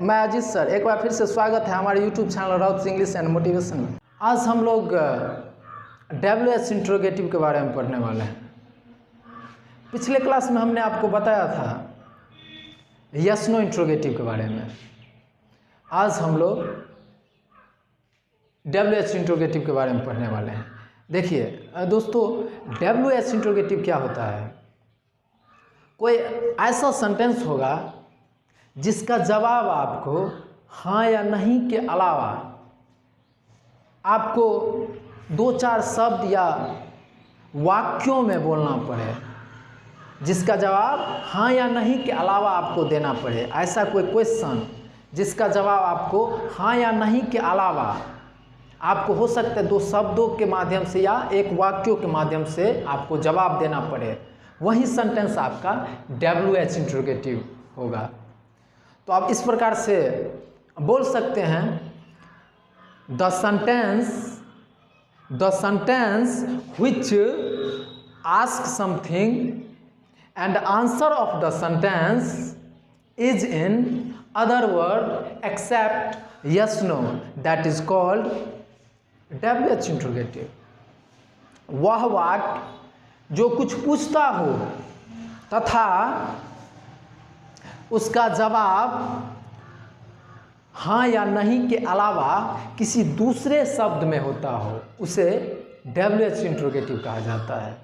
मैं अजीत सर, एक बार फिर से स्वागत है हमारे YouTube channel Raut English and motivation में। आज हम लोग WH इंट्रोगेटिव के बारे में पढ़ने वाले हैं। पिछले क्लास में हमने आपको बताया था यस नो इंट्रोगेटिव के बारे में। आज हम लोग WH इंट्रोगेटिव के बारे में पढ़ने वाले हैं। देखिए दोस्तों, WH इंट्रोगेटिव क्या होता है? कोई ऐसा सेंटेंस होगा जिसका जवाब आपको हाँ या नहीं के अलावा आपको दो चार शब्द या वाक्यों में बोलना पड़े, जिसका जवाब हाँ या नहीं के अलावा आपको देना पड़े। ऐसा कोई क्वेश्चन जिसका जवाब आपको हाँ या नहीं के अलावा आपको हो सकता है दो शब्दों के माध्यम से या एक वाक्यों के माध्यम से आपको जवाब देना पड़े, वही सेंटेंस आपका WH इंट्रोगेटिव होगा। तो आप इस प्रकार से बोल सकते हैं, the sentence which asks something and answer of the sentence is in other word except yes no, that is called WH interrogative. वह वाक्य जो कुछ पूछता हो तथा उसका जवाब हाँ या नहीं के अलावा किसी दूसरे शब्द में होता हो, उसे WH इंट्रोगेटिव कहा जाता है।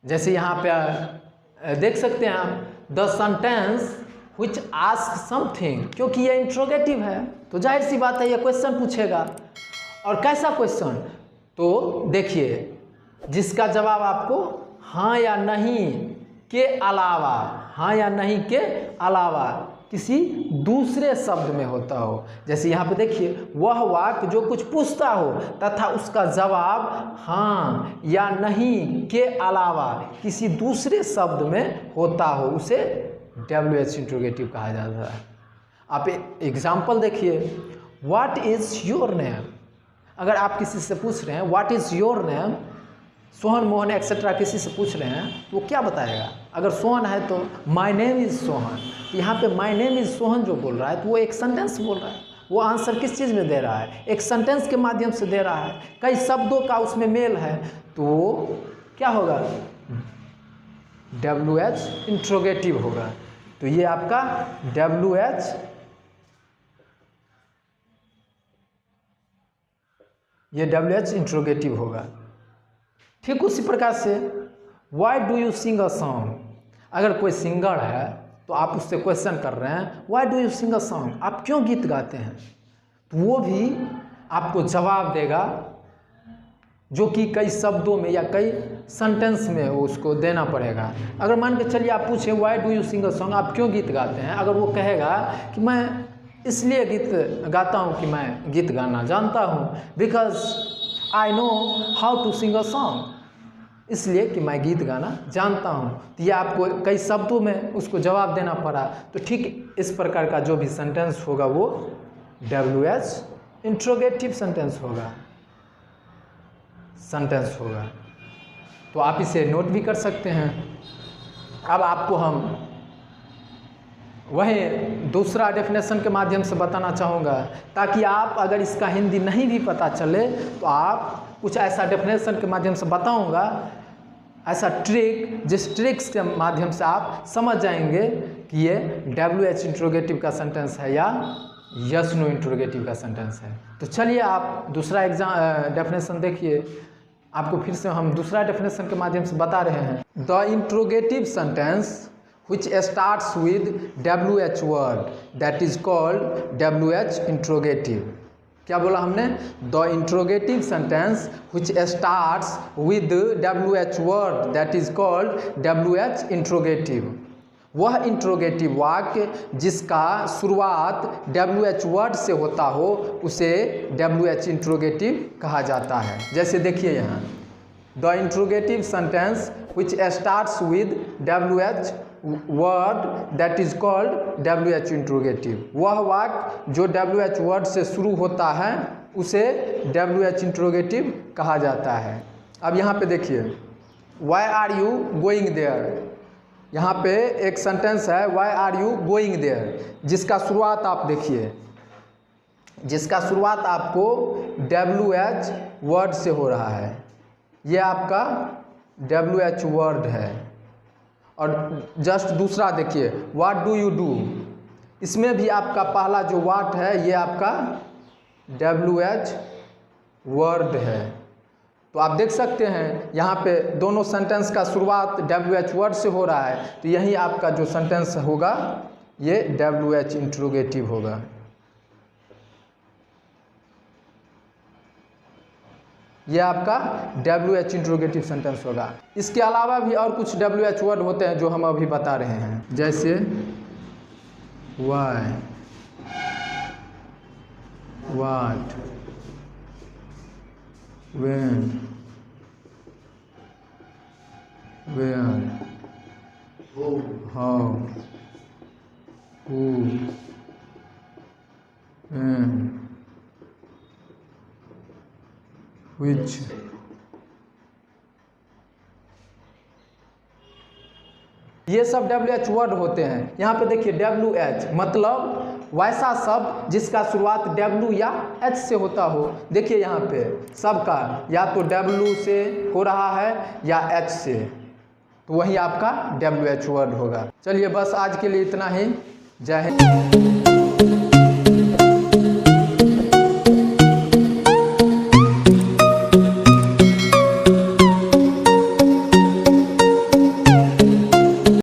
जैसे यहाँ पे देख सकते हैं आप, the sentence which asks something, क्योंकि ये इंट्रोगेटिव है तो जाहिर सी बात है ये क्वेश्चन पूछेगा। और कैसा क्वेश्चन? तो देखिए, जिसका जवाब आपको हाँ या नहीं के अलावा, हाँ या नहीं के अलावा किसी दूसरे शब्द में होता हो। जैसे यहाँ पे देखिए, वह वाक्य जो कुछ पूछता हो तथा उसका जवाब हाँ या नहीं के अलावा किसी दूसरे शब्द में होता हो, उसे WH इंट्रोगेटिव कहा जाता है। आप एग्जाम्पल देखिए, व्हाट इज़ योर नेम। अगर आप किसी से पूछ रहे हैं what is your name, Sohan Mohan etcetera किसी से पूछ रहे हैं तो वो क्या बताएगा? अगर सोहन है तो माय नेम इज़ सोहन। यहाँ पे माय नेम इज़ सोहन जो बोल रहा है तो वो एक सेंटेंस बोल रहा है। वो आंसर किस चीज़ में दे रहा है? एक सेंटेंस के माध्यम से दे रहा है, कई शब्दों का उसमें मेल है, तो क्या होगा? WH इंट्रोगेटिव होगा। तो ये आपका WH इंट्रोगेटिव होगा। ठीक उसी प्रकार से why do you sing a song. अगर कोई सिंगर है तो आप उससे क्वेश्चन कर रहे हैं, why do you sing a song, आप क्यों गीत गाते हैं? तो वो भी आपको जवाब देगा जो कि कई शब्दों में या कई सेंटेंस में उसको देना पड़ेगा। अगर मान के चलिए आप पूछें why do you sing a song, आप क्यों गीत गाते हैं? अगर वो कहेगा कि मैं इसलिए गीत गाता हूँ कि मैं गीत गाना जानता हूँ, because I know how to sing a song, इसलिए कि मैं गीत गाना जानता हूँ, तो ये आपको कई शब्दों में उसको जवाब देना पड़ा। तो ठीक इस प्रकार का जो भी सेंटेंस होगा वो WH इंट्रोगेटिव सेंटेंस होगा। तो आप इसे नोट भी कर सकते हैं। अब आपको हम वही दूसरा डेफिनेशन के माध्यम से बताना चाहूँगा, ताकि आप अगर इसका हिंदी नहीं भी पता चले तो आप कुछ ऐसा डेफिनेशन के माध्यम से बताऊँगा, ऐसा ट्रिक, जिस ट्रिक्स के माध्यम से आप समझ जाएंगे कि ये WH इंट्रोगेटिव का सेंटेंस है या यस नो इंट्रोगेटिव का सेंटेंस है। तो चलिए आप दूसरा डेफिनेशन देखिए। आपको फिर से हम दूसरा डेफिनेशन के माध्यम से बता रहे हैं। The interrogative sentence which starts with WH word, that is called WH interrogative। क्या बोला हमने? The interrogative sentence which starts with WH word, that is called WH interrogative। वह इंट्रोगेटिव वाक्य जिसका शुरुआत WH वर्ड से होता हो, उसे WH इंट्रोगेटिव कहा जाता है। जैसे देखिए यहाँ, the interrogative sentence which starts with WH word, that is called WH interrogative. वह वाक्य जो WH वर्ड से शुरू होता है उसे WH इंट्रोगेटिव कहा जाता है। अब यहाँ पे देखिए, why are you going there. यहाँ पे एक सेंटेंस है why are you going there, जिसका शुरुआत आप देखिए, जिसका शुरुआत आपको WH वर्ड से हो रहा है। ये आपका WH वर्ड है। और जस्ट दूसरा देखिए व्हाट डू यू डू, इसमें भी आपका पहला जो व्हाट है ये आपका WH वर्ड है। तो आप देख सकते हैं यहाँ पे दोनों सेंटेंस का शुरुआत WH वर्ड से हो रहा है, तो यही आपका जो सेंटेंस होगा ये WH इंट्रोगेटिव होगा। ये आपका WH इंट्रोगेटिव सेंटेंस होगा। इसके अलावा भी और कुछ WH वर्ड होते हैं जो हम अभी बता रहे हैं, जैसे why, what, when, where, how, who, when, which। ये सब WH वर्ड होते हैं। यहाँ पे देखिए WH मतलब वैसा शब्द जिसका शुरुआत W या H से होता हो। देखिए यहाँ पे सबका या तो W से हो रहा है या H से, तो वही आपका WH वर्ड होगा। चलिए बस आज के लिए इतना ही। जय हिंद।